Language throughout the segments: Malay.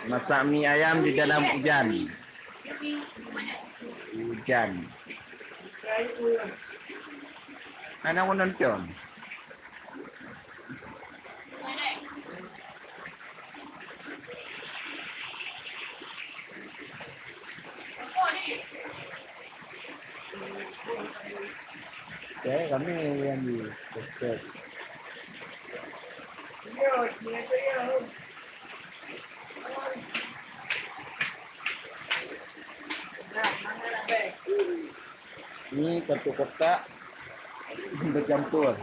Masak mie ayam di dalam hujan. Hujan. Mana mau nonton? Okay, kami yang di subscribe. Ini kotak-kotak bercampur.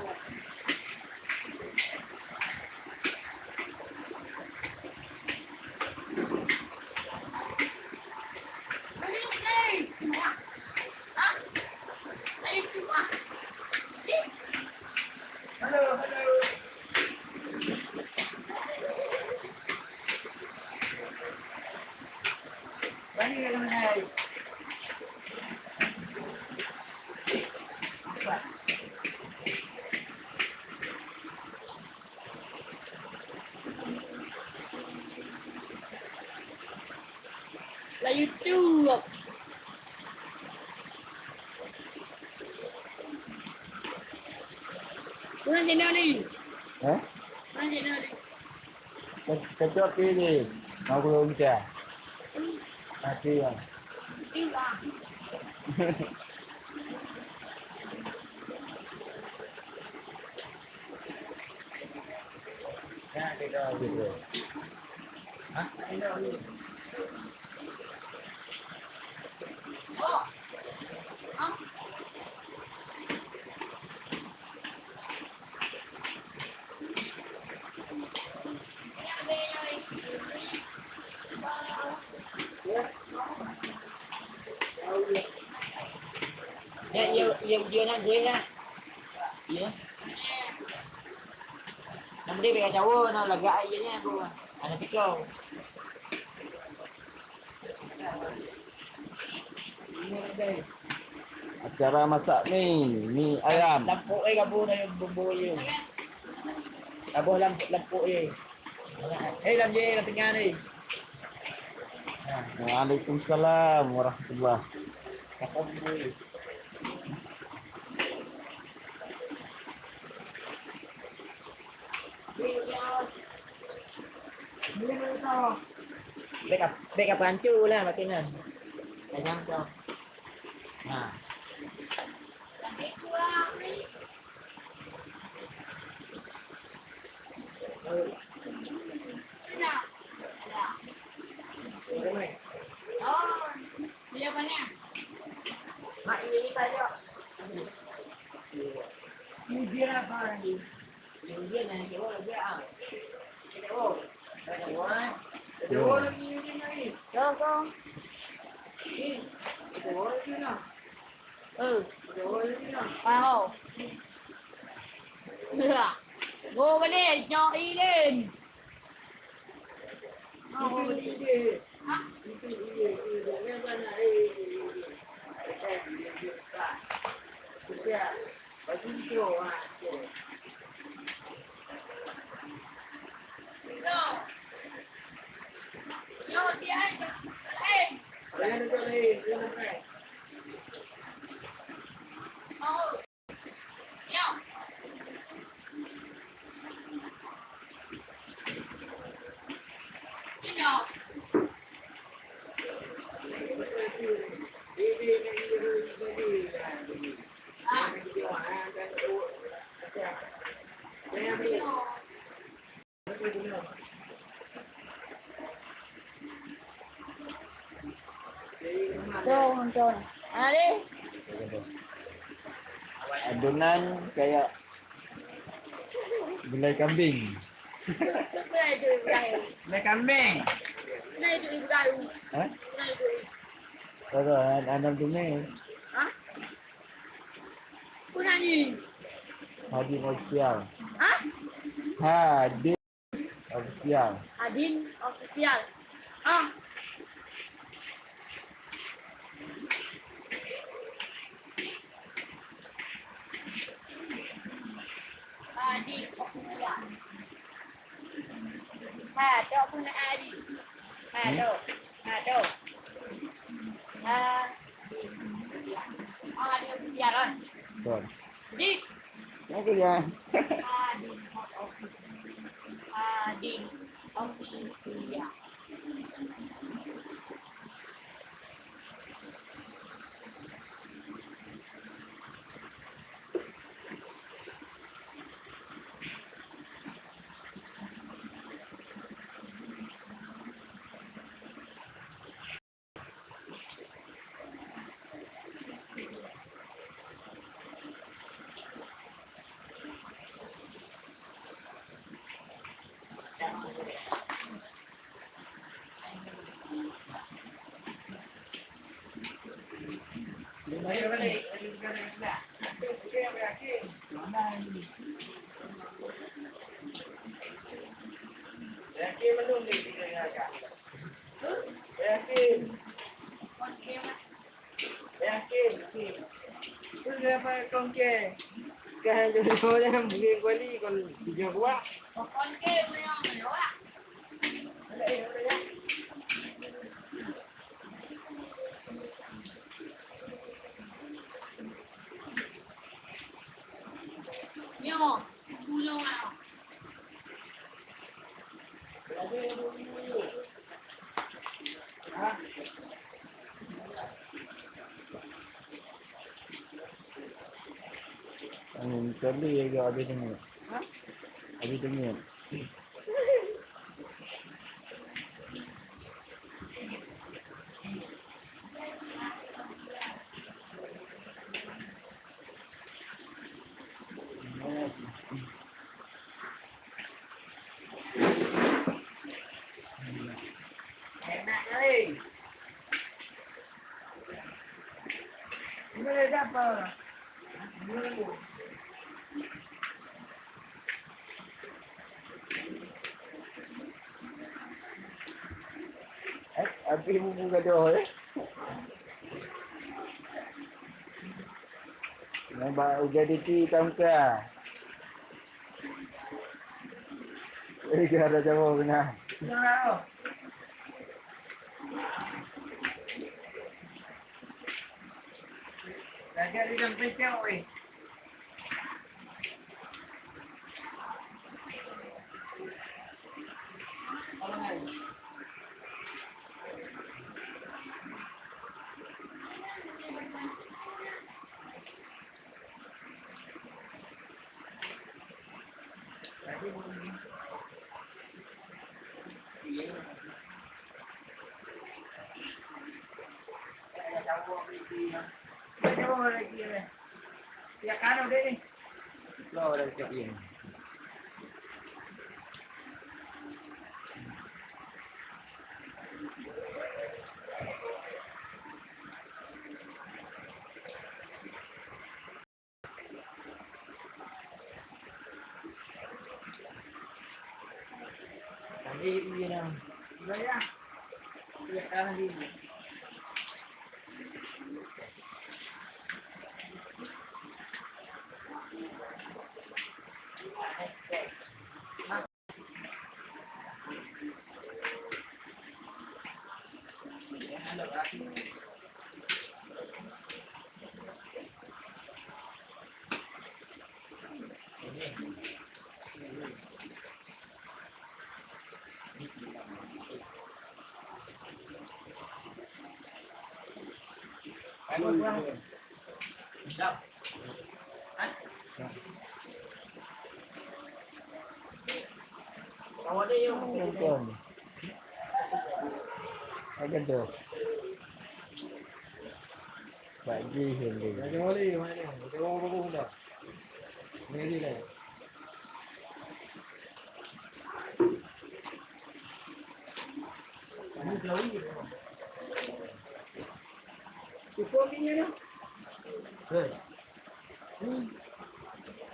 Là YouTube. Kurang channel ni. Kurang channel ni. Kecok kiri. Mau belum dia? Mati ya. Iya. Ya, kita gitu. Hah? Oh. Ya, dia nak dia lah. Ya. Nama dia bagi tahu nak lagak air ni aku. Anak pikau. Acara masak mie ayam. Lampuk gabu dah bumbu je. Gabu lampuk je. Dalam je dalam tengah ni. Waalaikumsalam warahmatullahi. Kapal bumbu je. Beka pancu lah makanan. Ayam kau. Ha. Sampai kurang ni. Nak. Oh, dia apa ni? Mak ini banyak. Ini dia apa ni? Dia nak keluar lagi ah. Keluar. Keluar. Keluar lagi ni ni. Kau. Keluar lagi nak. Keluar lagi nak. Wow. Được. Ngô bên đây, nhỏ y lên. Ngô bên đây. Hả? Đâu? Vô đi anh. Ê. Nhau. Cái nhỏ. Trôn trôn. Đi. Adonan kayak gulai kambing. Này tụi gầy. Lấy kambing. Này tụi gầy. Hah? Này tụi. Ada Adam Dunia. Hả? Cô đang gì? Hadin official. Hả? Hadin official. Adin official. À. Hadok pun nak hari. Hadok. Hadok. Dia biar kan. Betul. Di. Apa dia? Ading. Office. Ya. Ayo balik. Balik sekarang nak. Okey, yakin. Yakin belum ni kita agak. Yakin. Okey mak. Yakin. Tu siapa kongke? Kan jodoh jangan bagi kuali kon tiga buah. Okey punya awak. Ada ya. Nyo. Tulong aku. Ha? Kali agak habis dengar. Ha? Habis dengar. Enak kali. Ini boleh dapat. Api bubu gaduh eh. Nampak jadi kita muka. Ada jawab benar. Jangan tahu. Lagi ada jam pecah oi. Jauh lagi. Ya kan udah ni. Lo ada cakap ini. Tadi ini dah. Sudah ya. Ya kan lagi. Awak dia yang Betul. Ada tu. Bagi hindi. Ada wali mana? Ada orang baru dah. Ni lah. Kamu jauh ni. Cukup ni dah.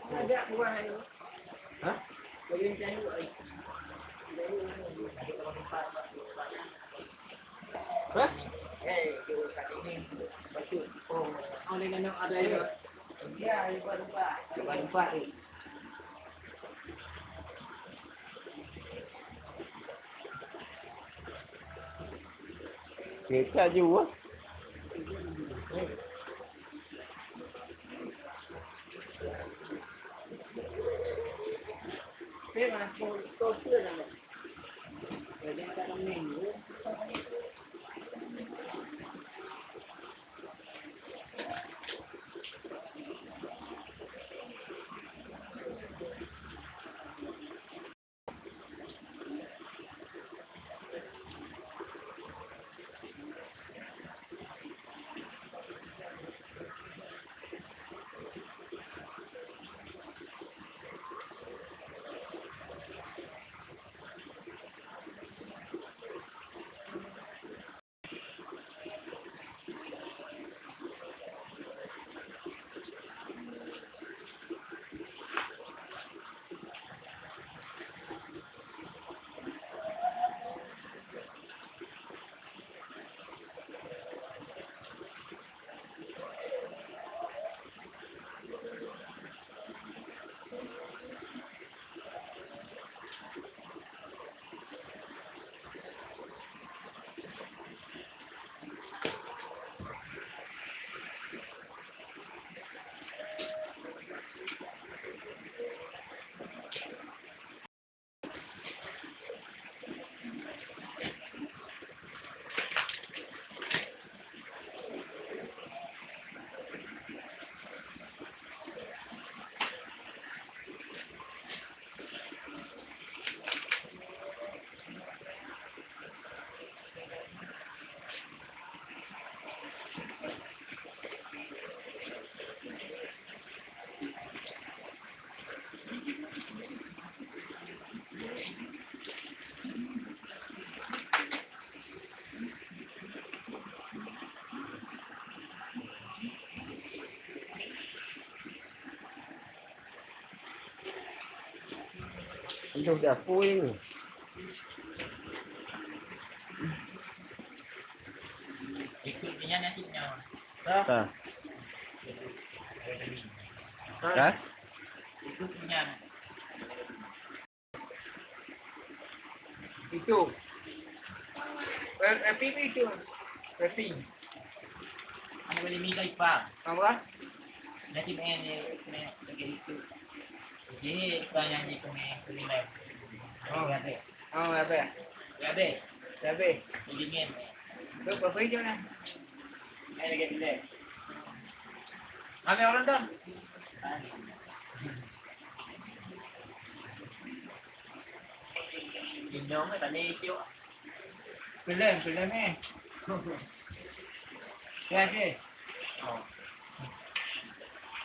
Ada buah ni. Ha? Bagi macam ni. Ha? Dia kat sini. Betul. Oh, dengan ada ya. Ya, lupa. Kereta juga. Memang kau ke nama. Jadi tak minggu. Itu dapur ni. Ikut punya nanti punya. Ha. Ha? Ikut punya. Itu. Rapi itu. Rapi. Ano boleh minta ipang? Apa? Nanti main lagi itu. Jadi tanya ni kami terima. Oh, ada. Oh, ada. Ada. Ada. Dingin. Tu apa video na? Ay lagi bila. Kami orang dah. Inyong kan tadi siu. Film ni. Ya sih. Oh.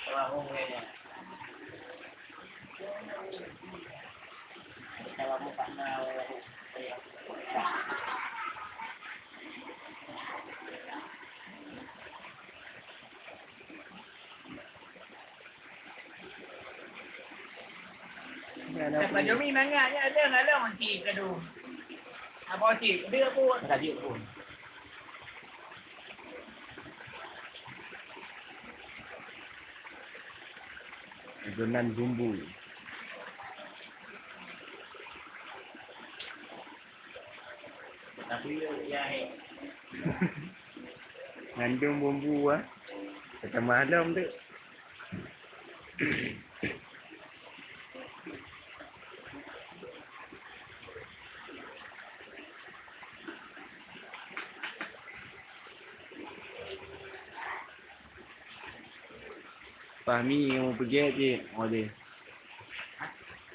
Kalau aku ni. Kalau mo pa na Mà giống như mang nha nhá, đây là chỉ cái đồ. À bao chỉ đưa cô, là điệu cô. Adonan bumbu. Tapi ya Ngandung bumbu ah. Kata malam tu. Fahmi yang pergi je. Oh dia.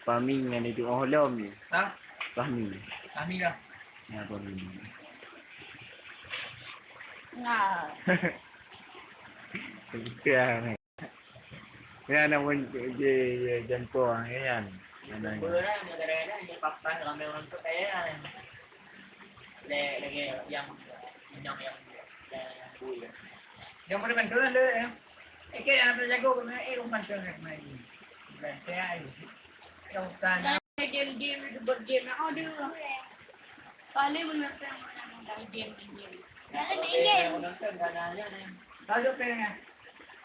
Fahmi yang itu Ohlom ni. Ha? Fahmi. Kami lah. Ya Fahmi. Nah. Kita ni. Ya namun je jangkau kan. Boleh negara ni papan ramai orang tu kaya. Lagi yang bui. Yang pada bantuan dia. Kaya apa jago kena bantuan nak main. Dan saya yang kan game itu bergame nak ada. Kali benar kan game. Ada game. Nonton dananya ni. Tahu pengen.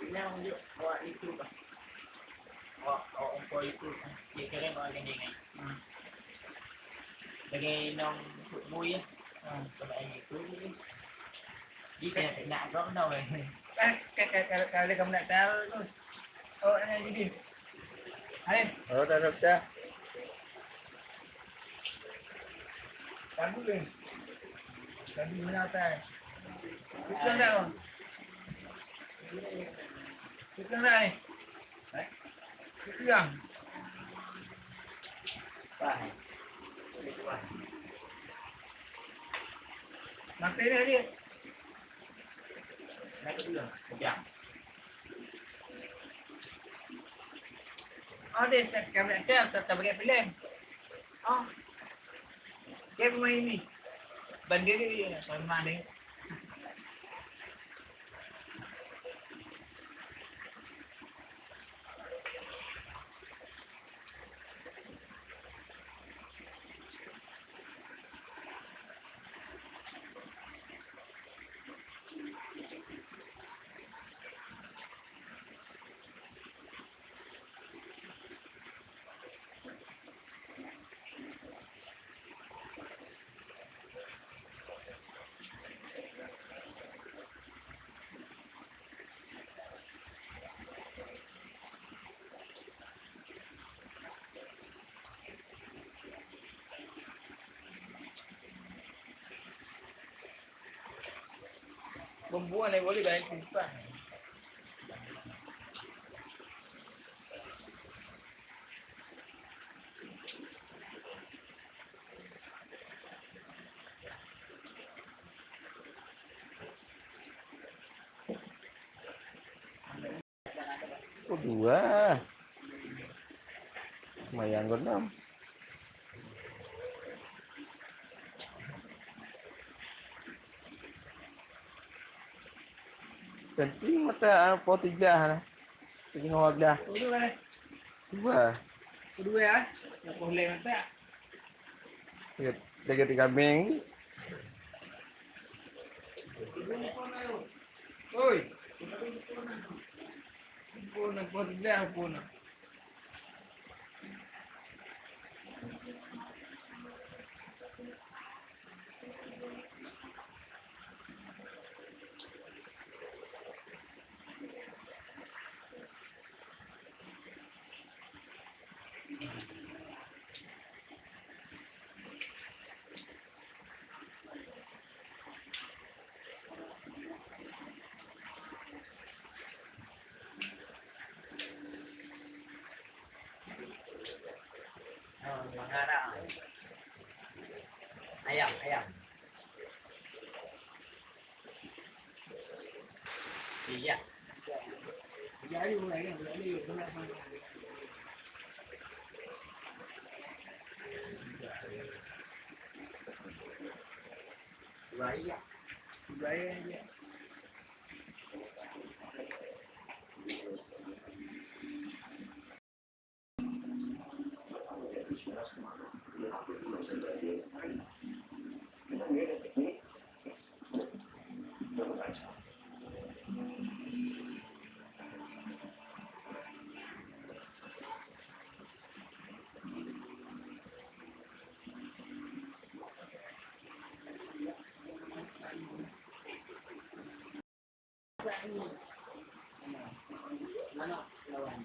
Ini unjuk buat itu bah. Oh itu. Dia kira buat gini ni. Lagi nong bui ya. Sebab itu. Kita nak kau dah weh. Kalau kamu nak tahu tu. Oh, ini jadi. Hai, Oh, dah dah. kamu ni. Kamu mana tak? Kita dah. Kita dah ni. Kita yang. Baik. Makan dia. Nak dulu. Sekejap. Oh, dia tak kamera tak boleh pilih. Oh. Dia main ni. Bandar dia sama ni. Perempuan yang boleh bayar simpan. Oh, 2. Lumayan kau 6. Penting mata apa 3 lah. 3 dah. Dua mana? 2. Kedua ya. Yang boleh mata. Jaga 3 kambing. Oi. Pun dah pun. Ayam. Iya. Jadi mulai kan, mulai. Budaya dia. Mana lawan?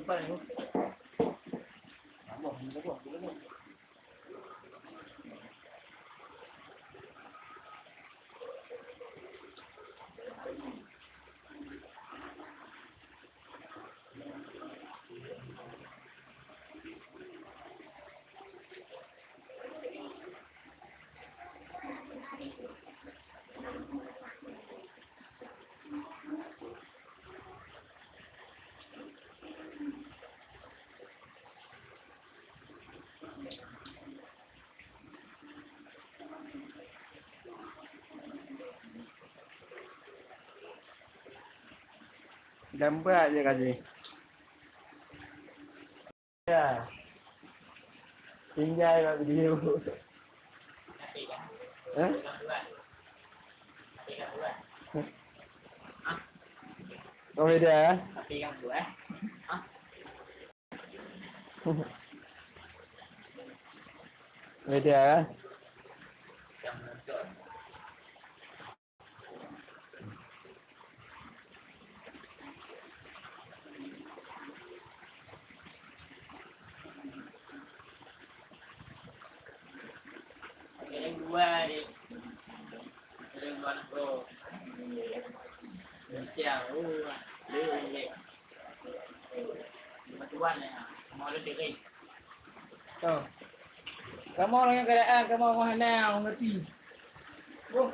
tempat tu. Gambar je kasih. Ya. Tinggal buat video. Eh? Kau beda ya? Tapi yang dua. Beda ya? Yang menonton. Yang dua ni. Yang dua tu. Siang, dia. Bantuan ya. Semua ada diri. Tuh. Kamu orang yang keadaan, kamu orang mana, ngerti. Oh,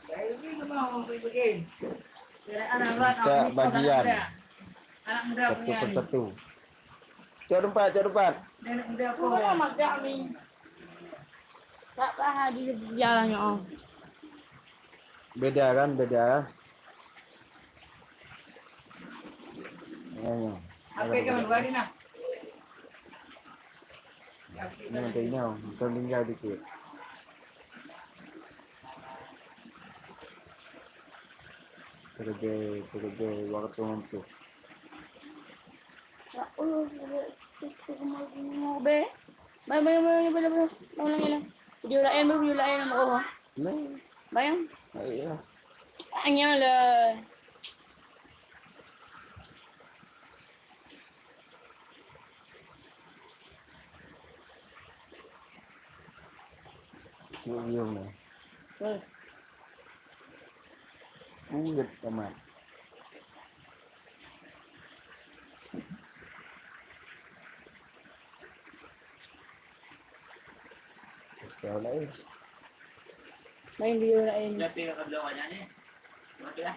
saya ini memang pergi. Keadaan anak Tak bagian. Anak muda Satu punya ni. persatu. Cok depan, cok depan. Anak muda aku. Kau mak dah ni. Tak tahan di jalannya. Oh. Beda kan, beda. Ya. Apa yang dua ni nak? Ini nantinya, kita tinggal dikit. Kerja waktu untuk. Tak oh, tu mau be. Bayang. Ulang ya. Video lain oh. Nah, Bayang. iya. Hanya lah. Yung na. Ulit naman. Wala eh. Bayang video lain. Tapi kalau ni, okey lah.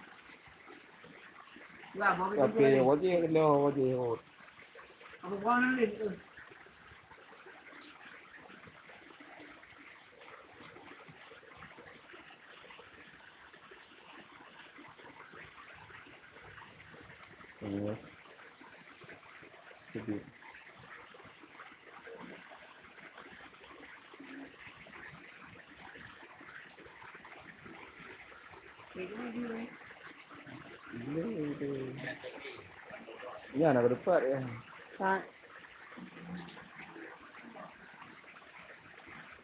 Wah, mau Tapi wajib lo, wajib. Apa buang ni? Iya. Jadi. Ya, nak ke depan ya. Tak.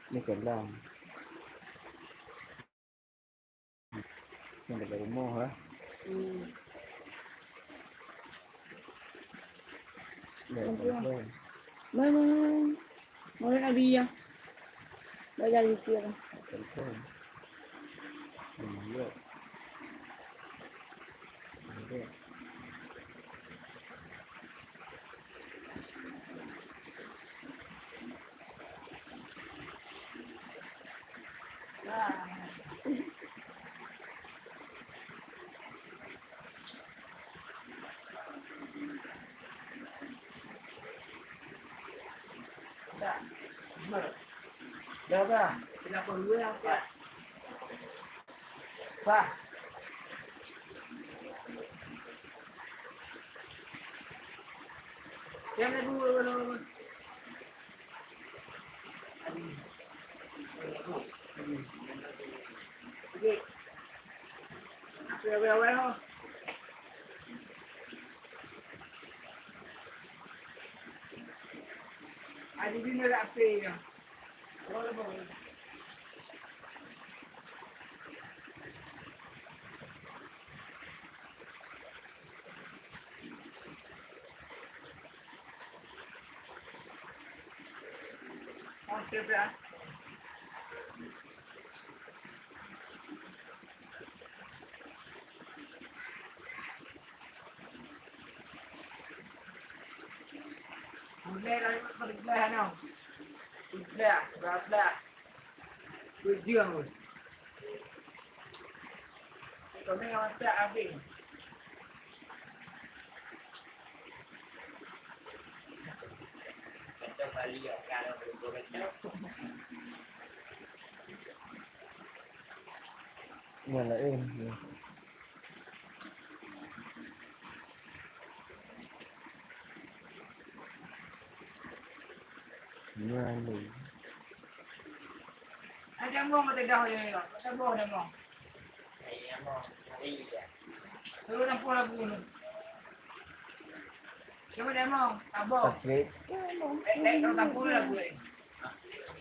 Ini kelang. Ini dekat rumah lah. Bayang. Mau nak biya. Bayar dia. Telepon. Iya. Iya. Dah dah. Kenapa dua apa? Pak. Yang dua. Okey. Apa awal. Ada di mana apa ya? Boleh. Monster pula. Boleh lah berbelah no. Berbelah. Tujuan pun. Kau ni orang tak habis. Kita balik kalau berbelah. Nyalain. Nyalain. Ada mau mata dah ya. Mata mau dah mau. Iya mau. Iya. Tu nak pula bunuh. Cuma dah mau. Tabok. Sakit. Kau tak pula boleh.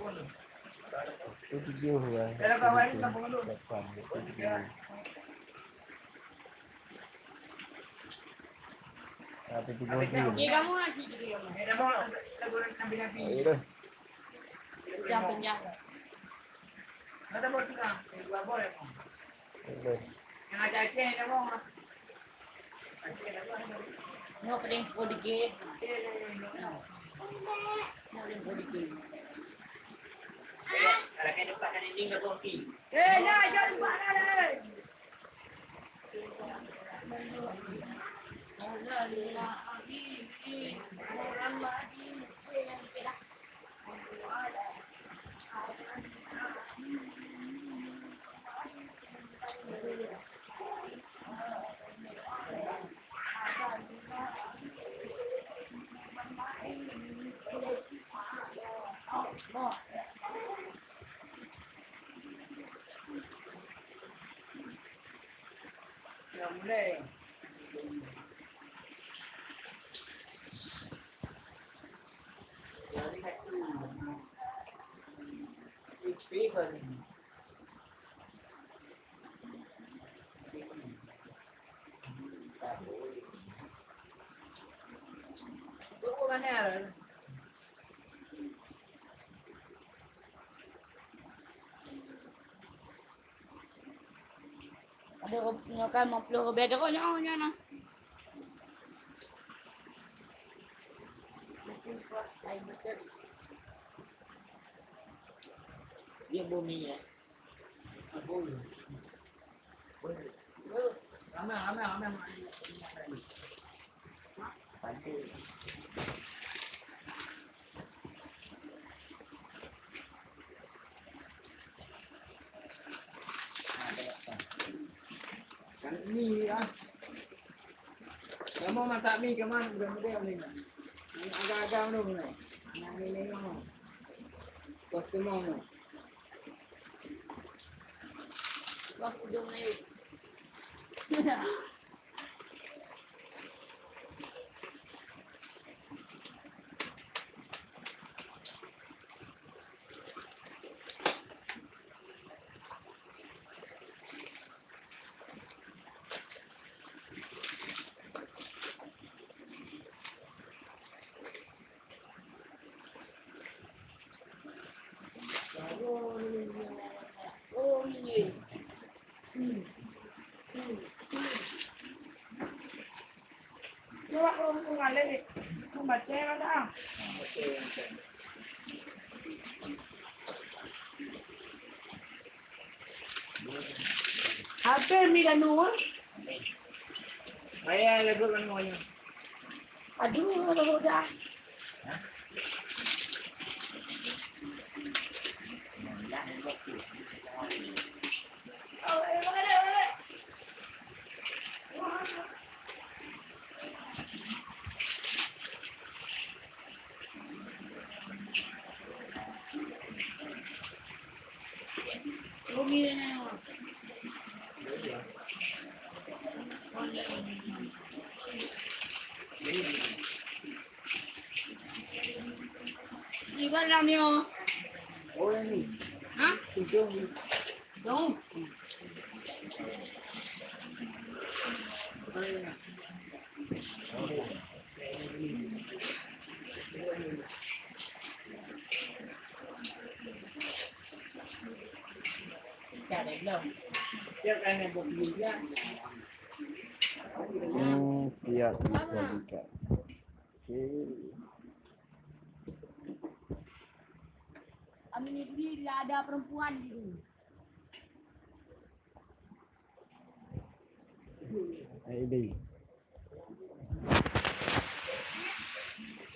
Bunuh. Itu 7 lah. Kalau kau hari tak bunuh. Tapi 7. Okay, kamu lagi juga kamu. Dah mau lagu nabi nabi. Ayo. Panjang. Mata mau tukang. Dua boleh mau. Ayo. Yang ada Aceh dah mau. Mau peding podigit. Mau peding podigit. Kalau kau dapat kan ini dah kopi. Nah, jangan mana deh. Dah mulai. Jadi satu. HP kan. Tu mana ada? Ada kan mau peluk beda kok nyawa na. Dia bumi ya. Boleh. Boleh. Ramai. Pantai. Kan ni ah. Kamu masak mie ke mana? Mudah-mudahan ni. Agak-agak mana ni? Nak ni mana? Bos ke mana? Wah, udah na yun. Oh, ni. Coba kau ngalih ni. Kau baca mana? Apa ni kan nuan? Saya lagu kan maunya. Aduh, kalau dah. Bumi na yun. Iba lang yun. Oh ni. Ha? Itu. Dong. Hello. Siap kan yang buat juga. Siap dijadikan. Okey. Kami ni bila ada perempuan gitu. Ini.